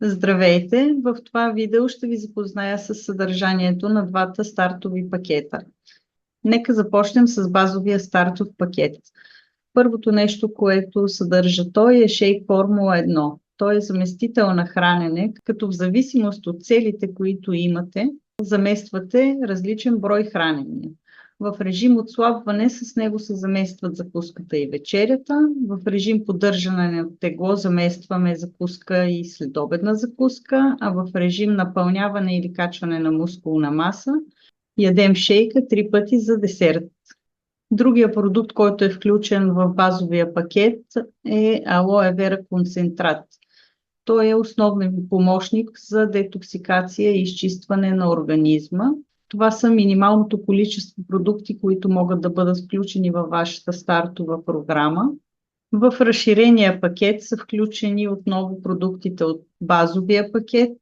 Здравейте! В това видео ще ви запозная с съдържанието на двата стартови пакета. Нека започнем с базовия стартов пакет. Първото нещо, което съдържа той е Shake Формула 1. Той е заместител на хранене, като в зависимост от целите, които имате, замествате различен брой хранения. В режим отслабване с него се заместват закуската и вечерята. В режим поддържане на тегло заместваме закуска и следобедна закуска, а в режим напълняване или качване на мускулна маса ядем шейка 3 пъти за десерт. Другия продукт, който е включен в базовия пакет, е Алоe Вера концентрат. Той е основен помощник за детоксикация и изчистване на организма. Това са минималното количество продукти, които могат да бъдат включени във вашата стартова програма. В разширения пакет са включени отново продуктите от базовия пакет,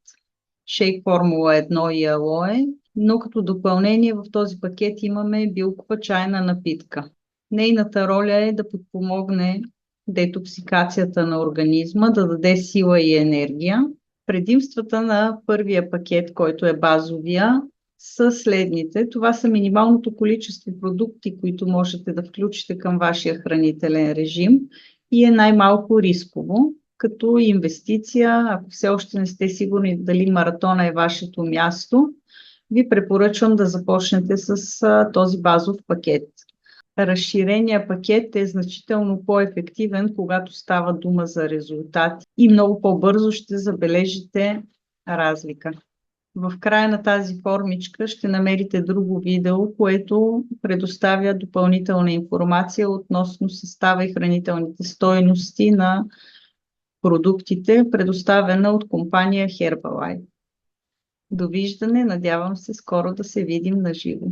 Shake Формула 1 и Алоe, но като допълнение в този пакет имаме билкова чайна напитка. Нейната роля е да подпомогне детоксикацията на организма, да даде сила и енергия. Предимствата на първия пакет, който е базовия, са следните. Това са минималното количество продукти, които можете да включите към вашия хранителен режим и е най-малко рисково. Като инвестиция, ако все още не сте сигурни дали маратона е вашето място, ви препоръчвам да започнете с този базов пакет. Разширения пакет е значително по-ефективен, когато става дума за резултати и много по-бързо ще забележите разлика. В края на тази формичка ще намерите друго видео, което предоставя допълнителна информация относно състава и хранителните стойности на продуктите, предоставена от компания Herbalife. Довиждане, надявам се скоро да се видим на живо.